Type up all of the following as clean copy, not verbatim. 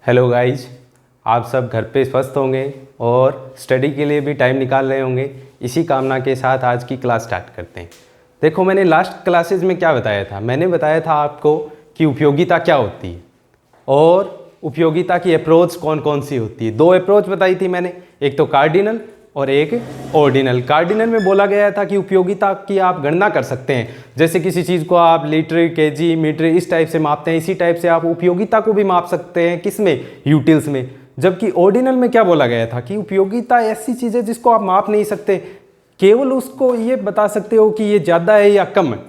Hello guys, आप सब घर पे स्वस्थ होंगे और स्टडी के लिए भी टाइम निकाल रहे होंगे। इसी कामना के साथ आज की क्लास स्टार्ट करते हैं। देखो, मैंने लास्ट क्लासेस में क्या बताया था। मैंने बताया था आपको कि उपयोगिता क्या होती है और उपयोगिता की अप्रोच कौन कौन सी होती है। दो अप्रोच बताई थी मैंने, एक तो कार्डिनल और एक ऑर्डिनल। कार्डिनल में बोला गया था कि उपयोगिता की आप गणना कर सकते हैं, जैसे किसी चीज़ को आप लीटर, केजी, मीटर इस टाइप से मापते हैं, इसी टाइप से आप उपयोगिता को भी माप सकते हैं। किस में? यूटिल्स में। जबकि ऑर्डिनल में क्या बोला गया था कि उपयोगिता ऐसी चीज़ है जिसको आप माप नहीं सकते, केवल उसको ये बता सकते हो कि ये ज़्यादा है या कम है।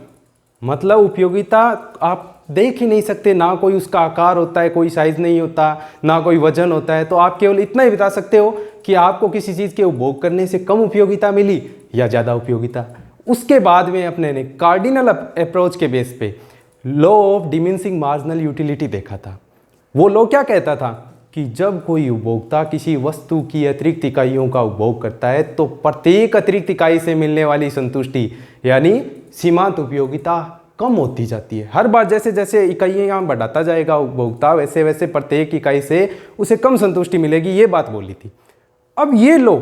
मतलब उपयोगिता आप देख ही नहीं सकते, ना कोई उसका आकार होता है, कोई साइज नहीं होता, ना कोई वजन होता है। तो आप केवल इतना ही बता सकते हो कि आपको किसी चीज़ के उपभोग करने से कम उपयोगिता मिली या ज़्यादा उपयोगिता। उसके बाद में अपने ने कार्डिनल अप्रोच के बेस पे law of diminishing marginal utility देखा था। वो लॉ क्या कहता था कि जब कोई उपभोक्ता किसी वस्तु की अतिरिक्त इकाइयों का उपभोग करता है तो प्रत्येक अतिरिक्त इकाई से मिलने वाली संतुष्टि यानी सीमांत उपयोगिता कम होती जाती है। हर बार जैसे जैसे इकाइयाँ बढ़ाता जाएगा उपभोक्ता, वैसे वैसे प्रत्येक इकाई से उसे कम संतुष्टि मिलेगी, ये बात बोली थी। अब ये लो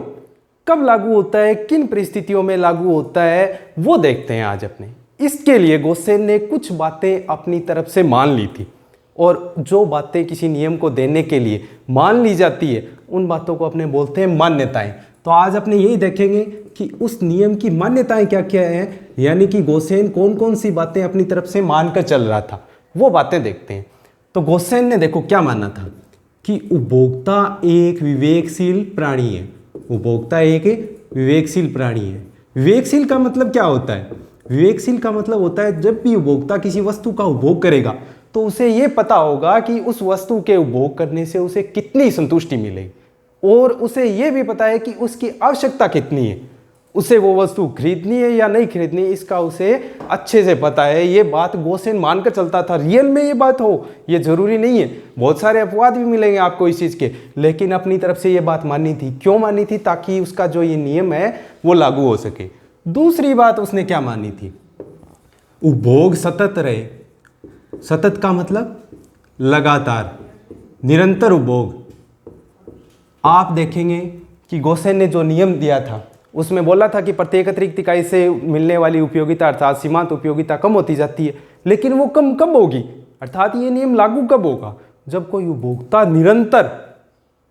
कब लागू होता है, किन परिस्थितियों में लागू होता है, वो देखते हैं आज अपने। इसके लिए गोसेन ने कुछ बातें अपनी तरफ से मान ली थी, और जो बातें किसी नियम को देने के लिए मान ली जाती है उन बातों को अपने बोलते हैं मान्यताएं। तो आज अपने यही देखेंगे कि उस नियम की मान्यताएं क्या क्या हैं, यानी कि गोसेन कौन कौन सी बातें अपनी तरफ से मानकर चल रहा था, वो बातें देखते हैं। तो गोसेन ने देखो क्या माना था कि उपभोक्ता एक विवेकशील प्राणी है। उपभोक्ता एक विवेकशील प्राणी है। विवेकशील का मतलब क्या होता है? विवेकशील का मतलब होता है जब भी उपभोक्ता किसी वस्तु का उपभोग करेगा तो उसे ये पता होगा कि उस वस्तु के उपभोग करने से उसे कितनी संतुष्टि मिलेगी, और उसे ये भी पता है कि उसकी आवश्यकता कितनी है, उसे वो वस्तु खरीदनी है या नहीं खरीदनी, इसका उसे अच्छे से पता है। ये बात गोसेन मानकर चलता था। रियल में ये बात हो ये जरूरी नहीं है, बहुत सारे अपवाद भी मिलेंगे आपको इस चीज़ के, लेकिन अपनी तरफ से ये बात माननी थी। क्यों माननी थी? ताकि उसका जो ये नियम है वो लागू हो सके। दूसरी बात उसने क्या मानी थी? उपभोग सतत रहे। सतत का मतलब लगातार, निरंतर उपभोग। आप देखेंगे कि गोसेन ने जो नियम दिया था उसमें बोला था कि प्रत्येक अतिरिक्त इकाई से मिलने वाली उपयोगिता अर्थात सीमांत उपयोगिता कम होती जाती है। लेकिन वो कम कब होगी, अर्थात ये नियम लागू कब होगा? जब कोई उपभोक्ता निरंतर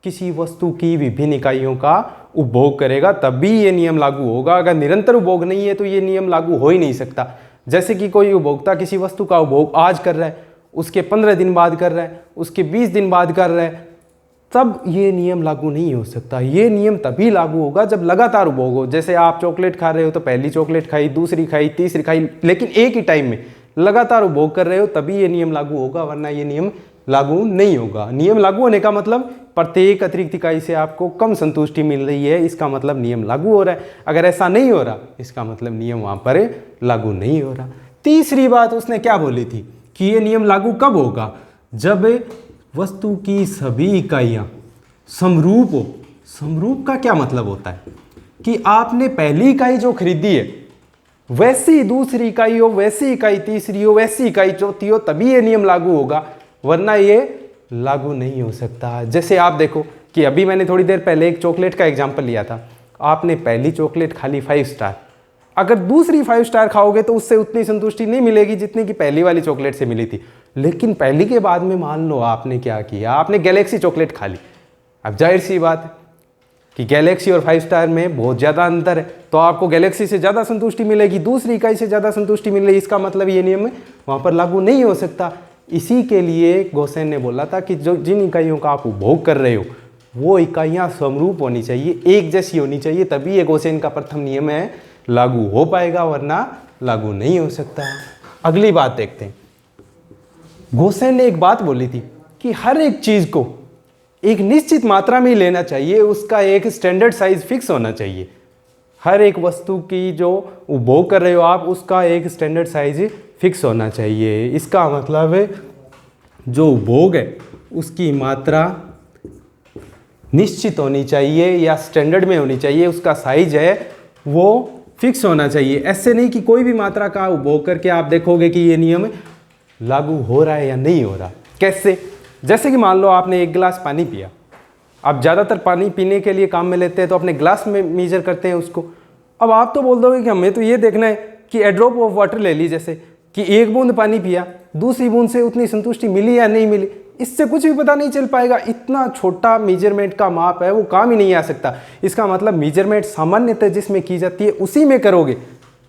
किसी वस्तु की विभिन्न इकाइयों का उपभोग करेगा, तभी ये नियम लागू होगा। अगर निरंतर उपभोग नहीं है तो ये नियम लागू हो ही नहीं सकता। जैसे कि कोई उपभोक्ता किसी वस्तु का उपभोग आज कर रहा है, उसके 15 दिन बाद कर रहा है, उसके 20 दिन बाद कर रहा है, तब ये नियम लागू नहीं हो सकता। ये नियम तभी लागू होगा जब लगातार उपभोग हो। जैसे आप चॉकलेट खा रहे हो तो पहली चॉकलेट खाई, दूसरी खाई, तीसरी खाई, लेकिन एक ही टाइम में लगातार उपभोग कर रहे हो, तभी ये नियम लागू होगा, वरना ये नियम लागू नहीं होगा। नियम लागू होने का मतलब प्रत्येक अतिरिक्त इकाई से आपको कम संतुष्टि मिल रही है, इसका मतलब नियम लागू हो रहा है। अगर ऐसा नहीं हो रहा, इसका मतलब नियम वहाँ पर लागू नहीं हो रहा। तीसरी बात उसने क्या बोली थी कि ये नियम लागू कब होगा? जब वस्तु की सभी इकाइयाँ समरूप हो। समरूप का क्या मतलब होता है कि आपने पहली इकाई जो खरीदी है वैसी दूसरी इकाई हो, वैसी इकाई तीसरी हो, वैसी इकाई चौथी हो, तभी ये नियम लागू होगा, वरना ये लागू नहीं हो सकता। जैसे आप देखो कि अभी मैंने थोड़ी देर पहले एक चॉकलेट का एग्जाम्पल लिया था। आपने पहली चॉकलेट खा ली 5 स्टार, अगर दूसरी 5 स्टार खाओगे तो उससे उतनी संतुष्टि नहीं मिलेगी जितनी कि पहली वाली चॉकलेट से मिली थी। लेकिन पहली के बाद में मान लो आपने क्या किया, आपने गैलेक्सी चॉकलेट खा ली। अब जाहिर सी बात है कि गैलेक्सी और 5 स्टार में बहुत ज़्यादा अंतर है, तो आपको गैलेक्सी से ज़्यादा संतुष्टि मिलेगी, दूसरी इकाई से ज़्यादा संतुष्टि मिल रही है। इसका मतलब ये नियम वहाँ पर लागू नहीं हो सकता। इसी के लिए गोसेन ने बोला था कि जो जिन इकाइयों का आप उपभोग कर रहे हो वो इकाइयाँ समरूप होनी चाहिए, एक जैसी होनी चाहिए, तभी ये गोसेन का प्रथम नियम है लागू हो पाएगा, वरना लागू नहीं हो सकता। अगली बात देखते हैं। गोसेन ने एक बात बोली थी कि हर एक चीज़ को एक निश्चित मात्रा में लेना चाहिए, उसका एक स्टैंडर्ड साइज फिक्स होना चाहिए। हर एक वस्तु की जो उपभोग कर रहे हो आप, उसका एक स्टैंडर्ड साइज फिक्स होना चाहिए। इसका मतलब है जो उपभोग है उसकी मात्रा निश्चित होनी चाहिए या स्टैंडर्ड में होनी चाहिए, उसका साइज है वो फिक्स होना चाहिए। ऐसे नहीं कि कोई भी मात्रा का उपभोग करके आप देखोगे कि ये नियम लागू हो रहा है या नहीं हो रहा। कैसे? जैसे कि मान लो आपने एक गिलास पानी पिया, आप ज़्यादातर पानी पीने के लिए काम में लेते हैं तो अपने ग्लास में मेजर करते हैं उसको। अब आप तो बोल दोगे कि हमें तो ये देखना है कि ए ड्रॉप ऑफ वाटर ले ली, जैसे कि एक बूंद पानी पिया, दूसरी बूंद से उतनी संतुष्टि मिली या नहीं मिली, इससे कुछ भी पता नहीं चल पाएगा। इतना छोटा मेजरमेंट का माप है, वो काम ही नहीं आ सकता। इसका मतलब मेजरमेंट सामान्यतः जिसमें की जाती है उसी में करोगे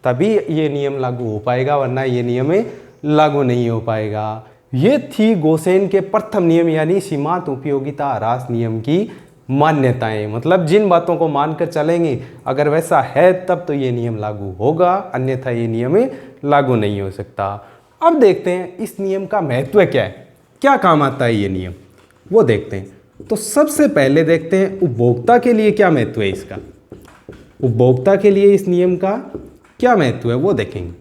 तभी ये नियम लागू हो पाएगा, वरना ये नियम लागू नहीं हो पाएगा। ये थी गोसेन के प्रथम नियम यानी सीमांत उपयोगिता ह्रास नियम की मान्यताएं। मतलब जिन बातों को मानकर चलेंगे अगर वैसा है तब तो ये नियम लागू होगा, अन्यथा ये नियम लागू नहीं हो सकता। अब देखते हैं इस नियम का महत्व क्या है, क्या काम आता है ये नियम, वो देखते हैं। तो सबसे पहले देखते हैं उपभोक्ता के लिए क्या महत्व है इसका। उपभोक्ता के लिए इस नियम का क्या महत्व है वो देखेंगे।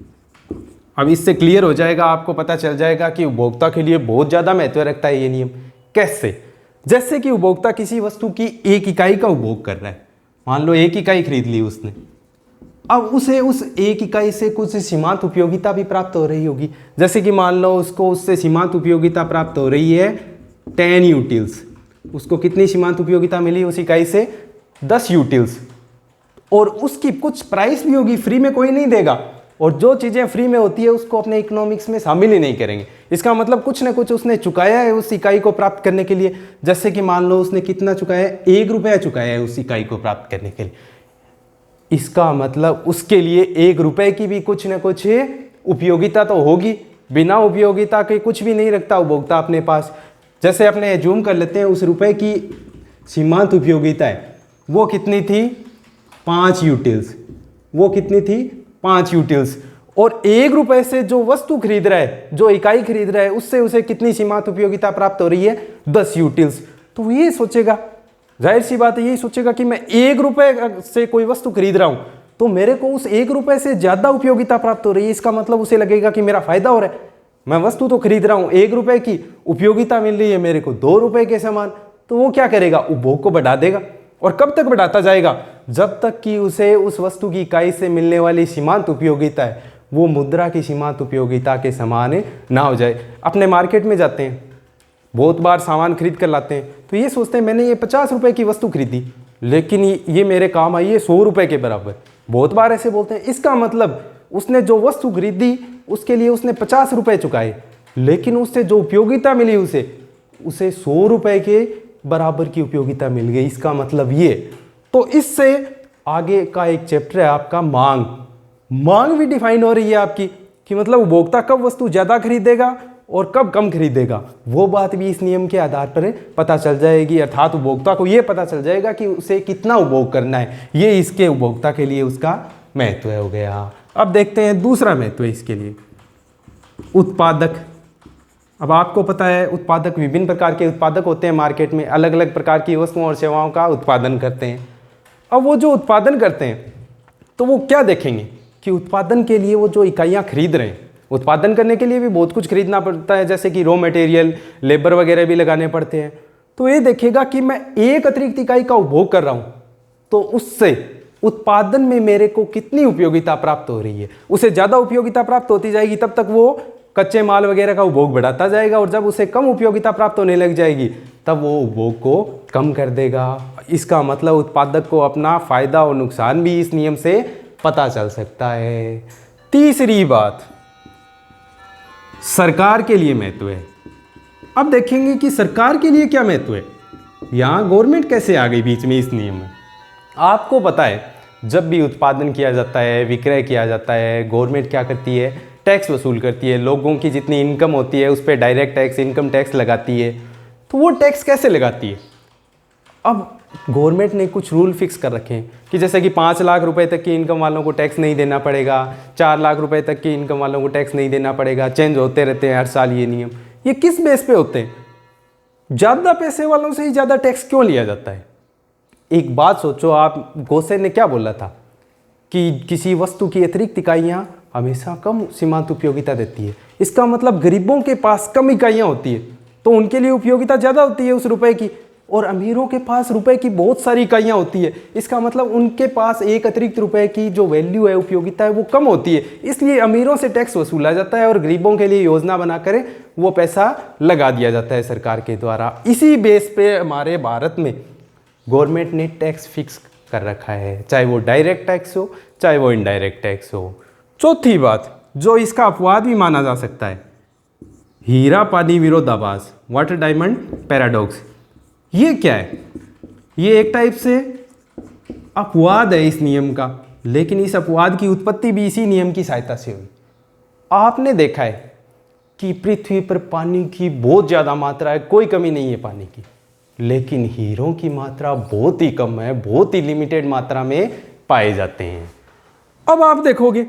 अब इससे क्लियर हो जाएगा, आपको पता चल जाएगा कि उपभोक्ता के लिए बहुत ज़्यादा महत्व रखता है ये नियम। कैसे? जैसे कि उपभोक्ता किसी वस्तु की एक इकाई का उपभोग कर रहा है, मान लो एक इकाई खरीद ली उसने, अब उसे उस एक इकाई से कुछ सीमांत उपयोगिता भी प्राप्त हो रही होगी। जैसे कि मान लो उसको उससे सीमांत उपयोगिता प्राप्त हो रही है 10 यूटिल्स, उसको कितनी सीमांत उपयोगिता मिली उस इकाई से? 10 यूटिल्स। और उसकी कुछ प्राइस भी होगी, फ्री में कोई नहीं देगा, और जो चीज़ें फ्री में होती है उसको अपने इकोनॉमिक्स में शामिल ही नहीं करेंगे। इसका मतलब कुछ ना कुछ उसने चुकाया है उस इकाई को प्राप्त करने के लिए। जैसे कि मान लो उसने कितना चुकाया है? 1 रुपया चुकाया है उस इकाई को प्राप्त करने के लिए। इसका मतलब उसके लिए 1 रुपए की भी कुछ ना कुछ उपयोगिता तो होगी, बिना उपयोगिता के कुछ भी नहीं रखता उपभोक्ता अपने पास। जैसे अपने जूम कर लेते हैं, उस रुपए की सीमांत उपयोगिता है वो कितनी थी? 5 यूटिल्स। वो कितनी थी? 5 यूटिल्स। और 1 रुपए से जो वस्तु खरीद रहा है, जो इकाई खरीद रहा है, उससे उसे कितनी सीमांत उपयोगिता प्राप्त हो रही है? 10 यूटिल्स। तो ये सोचेगा, जाहिर सी बात है, यही सोचेगा कि मैं 1 रुपए से कोई वस्तु खरीद रहा हूं तो मेरे को उस 1 रुपए से ज्यादा उपयोगिता प्राप्त हो रही है। इसका मतलब उसे लगेगा कि मेरा फायदा हो रहा है। मैं वस्तु तो खरीद रहा हूं 1 रुपए की, उपयोगिता मिल रही है मेरे को 2 रुपए के समान, तो वो क्या करेगा? उपभोग को बढ़ा देगा। और कब तक बढ़ाता जाएगा? जब तक कि उसे उस वस्तु की इकाई से मिलने वाली सीमांत उपयोगिता है वो मुद्रा की सीमांत उपयोगिता के समान ना हो जाए। अपने मार्केट में जाते हैं, बहुत बार सामान खरीद कर लाते हैं, तो ये सोचते हैं मैंने ये 50 रुपए की वस्तु खरीदी लेकिन ये मेरे काम आई है 100 रुपए के बराबर। बहुत बार ऐसे बोलते हैं। इसका मतलब उसने जो वस्तु खरीदी उसके लिए उसने 50 रुपए चुकाए, लेकिन उससे जो उपयोगिता मिली उसे 100 रुपए के बराबर की उपयोगिता मिल गई। इसका मतलब ये। तो इससे आगे का एक चैप्टर है आपका मांग भी डिफाइन हो रही है आपकी, कि मतलब उपभोक्ता कब वस्तु ज़्यादा खरीदेगा और कब कम खरीदेगा, वो बात भी इस नियम के आधार पर पता चल जाएगी। अर्थात उपभोक्ता को ये पता चल जाएगा कि उसे कितना उपभोग करना है। ये इसके उपभोक्ता के लिए उसका महत्व हो गया। अब देखते हैं दूसरा महत्व इसके लिए, उत्पादक। अब आपको पता है उत्पादक विभिन्न प्रकार के उत्पादक होते हैं, मार्केट में अलग अलग प्रकार की वस्तुओं और सेवाओं का उत्पादन करते हैं। अब वो जो उत्पादन करते हैं तो वो क्या देखेंगे कि उत्पादन के लिए वो जो इकाइयाँ खरीद रहे हैं, उत्पादन करने के लिए भी बहुत कुछ खरीदना पड़ता है, जैसे कि रॉ मटेरियल, लेबर वगैरह भी लगाने पड़ते हैं। तो ये देखेगा कि मैं एक अतिरिक्त इकाई का उपभोग कर रहा हूँ तो उससे उत्पादन में मेरे को कितनी उपयोगिता प्राप्त हो रही है। उसे ज़्यादा उपयोगिता प्राप्त होती जाएगी तब तक वो कच्चे माल वगैरह का उपभोग बढ़ाता जाएगा, और जब उसे कम उपयोगिता प्राप्त होने लग जाएगी तब वो उपभोग को कम कर देगा। इसका मतलब उत्पादक को अपना फायदा और नुकसान भी इस नियम से पता चल सकता है। तीसरी बात, सरकार के लिए महत्व है। अब देखेंगे कि सरकार के लिए क्या महत्व है, यहाँ गवर्नमेंट कैसे आ गई बीच में इस नियम में। आपको पता है जब भी उत्पादन किया जाता है, विक्रय किया जाता है, गवर्नमेंट क्या करती है? टैक्स वसूल करती है। लोगों की जितनी इनकम होती है उस पर डायरेक्ट टैक्स, इनकम टैक्स लगाती है। तो वो टैक्स कैसे लगाती है? अब गवर्नमेंट ने कुछ रूल फिक्स कर रखे हैं कि जैसे कि 5 लाख रुपए तक की इनकम वालों को टैक्स नहीं देना पड़ेगा, 4 लाख रुपए तक की इनकम वालों को टैक्स नहीं देना पड़ेगा। चेंज होते रहते हैं हर साल ये नियम। ये किस बेस पे होते हैं? ज़्यादा पैसे वालों से ही ज़्यादा टैक्स क्यों लिया जाता है? एक बात सोचो आप, गोसेन ने क्या बोला था कि किसी वस्तु की अतिरिक्त इकाइयाँ हमेशा कम सीमांत उपयोगिता देती है। इसका मतलब गरीबों के पास कम इकाइयाँ होती है तो उनके लिए उपयोगिता ज़्यादा होती है उस रुपए की, और अमीरों के पास रुपए की बहुत सारी इकाइयाँ होती है। इसका मतलब उनके पास एक अतिरिक्त रुपए की जो वैल्यू है, उपयोगिता है, वो कम होती है। इसलिए अमीरों से टैक्स वसूला जाता है और गरीबों के लिए योजना बनाकर वो पैसा लगा दिया जाता है सरकार के द्वारा। इसी बेस पे हमारे भारत में गवर्नमेंट ने टैक्स फिक्स कर रखा है, चाहे वो डायरेक्ट टैक्स हो चाहे वो इनडायरेक्ट टैक्स हो। चौथी बात जो इसका अपवाद भी माना जा सकता है, हीरा पानी विरोधाभास, वाटर डायमंड पैराडॉक्स। ये क्या है? ये एक टाइप से अपवाद है इस नियम का, लेकिन इस अपवाद की उत्पत्ति भी इसी नियम की सहायता से हुई। आपने देखा है कि पृथ्वी पर पानी की बहुत ज़्यादा मात्रा है, कोई कमी नहीं है पानी की, लेकिन हीरों की मात्रा बहुत ही कम है, बहुत ही लिमिटेड मात्रा में पाए जाते हैं। अब आप देखोगे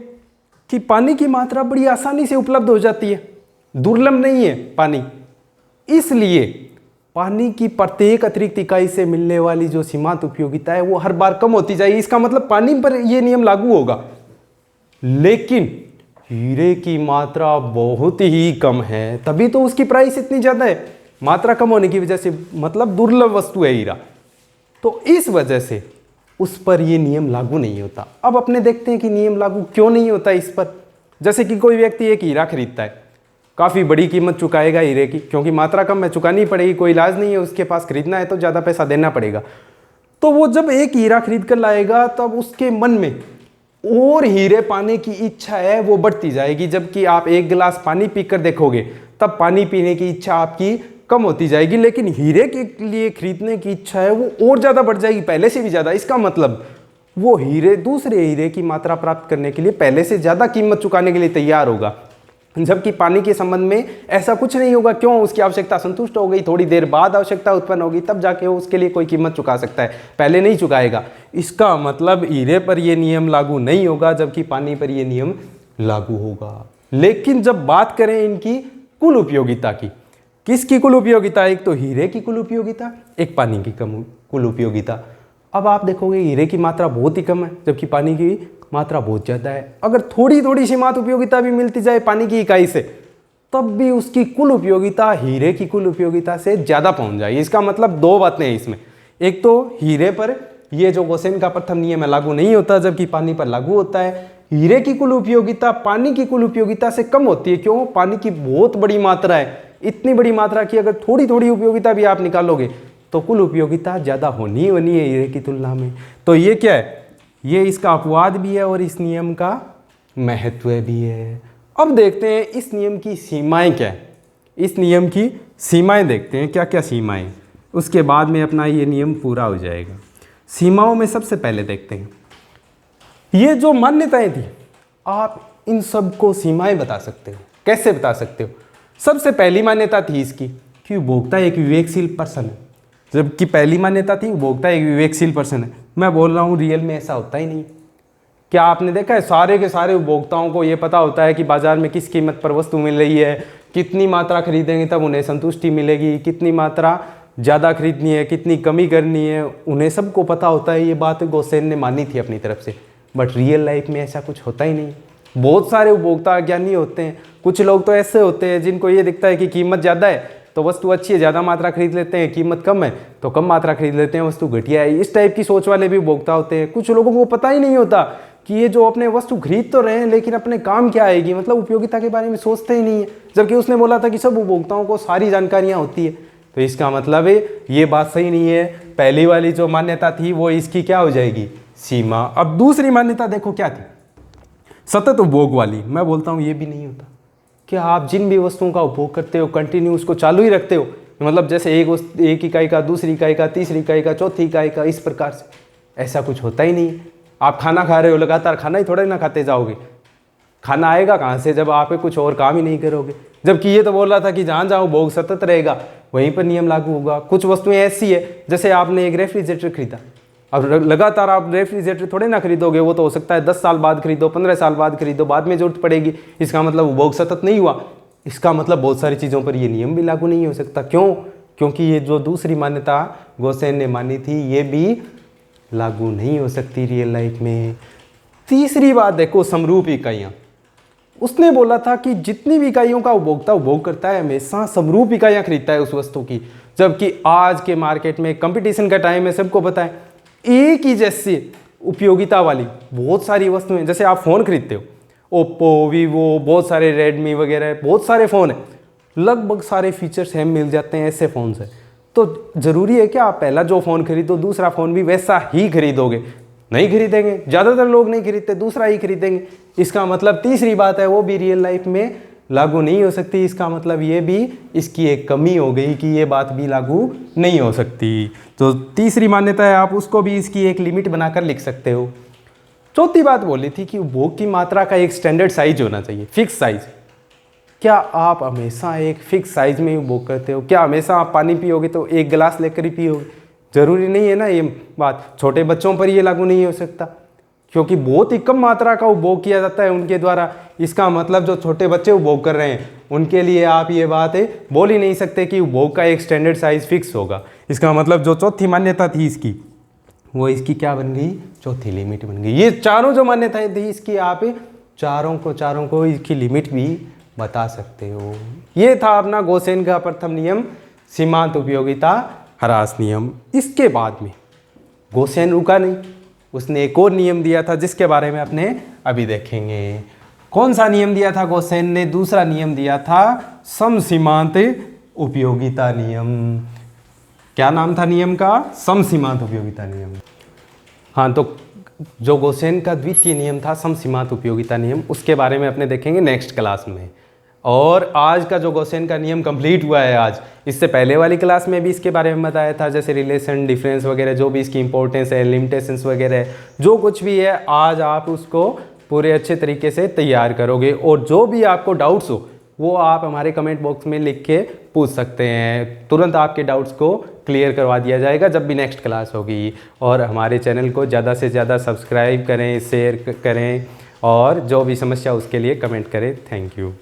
कि पानी की मात्रा बड़ी आसानी से उपलब्ध हो जाती है, दुर्लभ नहीं है पानी, इसलिए पानी की प्रत्येक अतिरिक्त इकाई से मिलने वाली जो सीमांत उपयोगिता है वो हर बार कम होती जाएगी। इसका मतलब पानी पर यह नियम लागू होगा, लेकिन हीरे की मात्रा बहुत ही कम है, तभी तो उसकी प्राइस इतनी ज़्यादा है। मात्रा कम होने की वजह से, मतलब दुर्लभ वस्तु है हीरा, तो इस वजह से उस पर यह नियम लागू नहीं होता। अब अपने देखते हैं कि नियम लागू क्यों नहीं होता इस पर। जैसे कि कोई व्यक्ति एक हीरा खरीदता है, काफ़ी बड़ी कीमत चुकाएगा हीरे की, क्योंकि मात्रा कम है, चुकानी पड़ेगी, कोई इलाज नहीं है उसके पास, खरीदना है तो ज़्यादा पैसा देना पड़ेगा। तो वो जब एक हीरा खरीद कर लाएगा तब उसके मन में और हीरे पाने की इच्छा है वो बढ़ती जाएगी। जबकि आप एक गिलास पानी पीकर देखोगे तब पानी पीने की इच्छा आपकी कम होती जाएगी, लेकिन हीरे के लिए खरीदने की इच्छा है वो और ज़्यादा बढ़ जाएगी, पहले से भी ज़्यादा। इसका मतलब वो दूसरे हीरे की मात्रा प्राप्त करने के लिए पहले से ज़्यादा कीमत चुकाने के लिए तैयार होगा। जबकि पानी के संबंध में ऐसा कुछ नहीं होगा। क्यों? उसकी आवश्यकता संतुष्ट हो गई, थोड़ी देर बाद आवश्यकता उत्पन्न होगी, तब जाके वो उसके लिए कोई कीमत चुका सकता है, पहले नहीं चुकाएगा। इसका मतलब हीरे पर यह नियम लागू नहीं होगा, जबकि पानी पर यह नियम लागू होगा। लेकिन जब बात करें इनकी कुल उपयोगिता की, किसकी कुल उपयोगिता? एक तो हीरे की कुल उपयोगिता, एक पानी की कुल उपयोगिता। अब आप देखोगे हीरे की मात्रा बहुत ही कम है, जबकि पानी की मात्रा बहुत ज़्यादा है। अगर थोड़ी थोड़ी सीमांत उपयोगिता भी मिलती जाए पानी की इकाई से, तब भी उसकी कुल उपयोगिता हीरे की कुल उपयोगिता से ज़्यादा पहुंच जाएगी। इसका मतलब दो बातें हैं इसमें। एक तो हीरे पर ये जो गोसेन का प्रथम नियम है लागू नहीं होता, जबकि पानी पर लागू होता है। हीरे की कुल उपयोगिता पानी की कुल उपयोगिता से कम होती है। क्यों? पानी की बहुत बड़ी मात्रा है, इतनी बड़ी मात्रा की अगर थोड़ी थोड़ी उपयोगिता भी आप निकालोगे तो कुल उपयोगिता ज़्यादा होनी है हीरे की तुलना में। तो ये क्या है? ये इसका अपवाद भी है और इस नियम का महत्व भी है। अब देखते हैं इस नियम की सीमाएं क्या है। इस नियम की सीमाएं देखते हैं, क्या क्या सीमाएं, उसके बाद में अपना ये नियम पूरा हो जाएगा। सीमाओं में सबसे पहले देखते हैं ये जो मान्यताएं थी, आप इन सब को सीमाएं बता सकते हो। कैसे बता सकते हो? सबसे पहली मान्यता थी इसकी कि उपभोक्ता एक विवेकशील पर्सन है। जबकि पहली मान्यता थी उपभोक्ता एक विवेकशील पर्सन है। मैं बोल रहा हूँ रियल में ऐसा होता ही नहीं। क्या आपने देखा है सारे के सारे उपभोक्ताओं को ये पता होता है कि बाजार में किस कीमत पर वस्तु मिल रही है, कितनी मात्रा खरीदेंगे तब उन्हें संतुष्टि मिलेगी, कितनी मात्रा ज़्यादा खरीदनी है, कितनी कमी करनी है, उन्हें सबको पता होता है। ये बात गोसेन ने मानी थी अपनी तरफ से, बट रियल लाइफ में ऐसा कुछ होता ही नहीं। बहुत सारे उपभोक्ता अज्ञानी होते हैं। कुछ लोग तो ऐसे होते हैं जिनको ये दिखता है कि कीमत ज़्यादा है तो वस्तु अच्छी है, ज़्यादा मात्रा खरीद लेते हैं, कीमत कम है तो कम मात्रा खरीद लेते हैं, वस्तु घटिया है। इस टाइप की सोच वाले भी उपभोक्ता होते हैं। कुछ लोगों को पता ही नहीं होता कि ये जो अपने वस्तु खरीद तो रहे हैं लेकिन अपने काम क्या आएगी, मतलब उपयोगिता के बारे में सोचते ही नहीं है। जबकि उसने बोला था कि सब उपभोक्ताओं को सारी जानकारियाँ होती है, तो इसका मतलब है ये बात सही नहीं है। पहली वाली जो मान्यता थी वो इसकी क्या हो जाएगी? सीमा। अब दूसरी मान्यता देखो क्या थी? सतत उपभोग वाली। मैं बोलता हूँ ये भी नहीं होता। क्या आप जिन भी वस्तुओं का उपभोग करते हो कंटिन्यू उसको चालू ही रखते हो? मतलब जैसे एक इकाई का, दूसरी इकाई का, तीसरी इकाई का, चौथी इकाई का, इस प्रकार से ऐसा कुछ होता ही नहीं। आप खाना खा रहे हो, लगातार खाना ही थोड़ा ना खाते जाओगे। खाना आएगा कहाँ से जब आप कुछ और काम ही नहीं करोगे? जबकि ये तो बोल रहा था कि जहाँ जहाँ उपभोग सतत रहेगा वहीं पर नियम लागू होगा। कुछ वस्तुएं ऐसी है, जैसे आपने एक रेफ्रिजरेटर खरीदा, अब लगातार आप रेफ्रिजरेटर थोड़े ना खरीदोगे। वो तो हो सकता है 10 साल बाद खरीदो, 15 साल बाद खरीदो, बाद में जरूरत पड़ेगी। इसका मतलब उपभोग सतत नहीं हुआ। इसका मतलब बहुत सारी चीज़ों पर ये नियम भी लागू नहीं हो सकता। क्यों? क्योंकि ये जो दूसरी मान्यता गोसेन ने मानी थी ये भी लागू नहीं हो सकती रियल लाइफ में। तीसरी बात देखो, समरूप इकाइयाँ। उसने बोला था कि जितनी भी इकाइयों का उपभोक्ता उपभोग करता है हमेशा समरूप इकाइयाँ खरीदता है उस वस्तु की। जबकि आज के मार्केट में कंपटीशन का टाइम है, सबको पता है एक ही जैसी उपयोगिता वाली बहुत सारी वस्तुएं, जैसे आप फ़ोन खरीदते हो, ओप्पो, वीवो, बहुत सारे रेडमी वगैरह बहुत सारे फ़ोन हैं, लगभग सारे फीचर्स सेम मिल जाते हैं ऐसे फ़ोन से। तो ज़रूरी है कि आप पहला जो फ़ोन खरीदो दूसरा फ़ोन भी वैसा ही खरीदोगे? नहीं खरीदेंगे, ज़्यादातर लोग नहीं खरीदते, दूसरा ही खरीदेंगे। इसका मतलब तीसरी बात है वो भी रियल लाइफ में लागू नहीं हो सकती। इसका मतलब ये भी इसकी एक कमी हो गई कि ये बात भी लागू नहीं हो सकती। तो तीसरी मान्यता है, आप उसको भी इसकी एक लिमिट बनाकर लिख सकते हो। चौथी बात बोली थी कि उपभोग की मात्रा का एक स्टैंडर्ड साइज होना चाहिए, फिक्स साइज। क्या आप हमेशा एक फिक्स साइज में ही उपभोग करते हो? क्या हमेशा आप पानी पियोगे तो एक गिलास लेकर ही पियोगे? ज़रूरी नहीं है ना ये बात। छोटे बच्चों पर ये लागू नहीं हो सकता क्योंकि बहुत ही कम मात्रा का उपभोग किया जाता है उनके द्वारा। इसका मतलब जो छोटे बच्चे उपभोग कर रहे हैं उनके लिए आप ये बात बोल ही नहीं सकते कि उपभोग का एक स्टैंडर्ड साइज फिक्स होगा। इसका मतलब जो चौथी मान्यता थी इसकी, वो इसकी क्या बन गई? चौथी लिमिट बन गई। ये चारों जो मान्यताएं थी इसकी आप चारों को इसकी लिमिट भी बता सकते हो। ये था अपना गोसेन का प्रथम नियम, सीमांत उपयोगिता ह्रास नियम। इसके बाद में गोसेन रुका नहीं, उसने एक और नियम दिया था जिसके बारे में अपने अभी देखेंगे। कौन सा नियम दिया था गोसेन ने? दूसरा नियम दिया था समसीमांत उपयोगिता नियम। क्या नाम था नियम का? समसीमांत उपयोगिता नियम। हाँ, तो जो गोसेन का द्वितीय नियम था समसीमांत उपयोगिता नियम, उसके बारे में अपने देखेंगे नेक्स्ट क्लास में। और आज का जो गोसेन का नियम कंप्लीट हुआ है आज, इससे पहले वाली क्लास में भी इसके बारे में बताया था, जैसे रिलेशन, डिफरेंस वगैरह, जो भी इसकी इंपॉर्टेंस है, लिमिटेशंस वगैरह, जो कुछ भी है आज आप उसको पूरे अच्छे तरीके से तैयार करोगे। और जो भी आपको डाउट्स हो वो आप हमारे कमेंट बॉक्स में लिख के पूछ सकते हैं, तुरंत आपके डाउट्स को क्लियर करवा दिया जाएगा जब भी नेक्स्ट क्लास होगी। और हमारे चैनल को ज़्यादा से ज़्यादा सब्सक्राइब करें, शेयर करें और जो भी समस्या उसके लिए कमेंट करें। Thank you.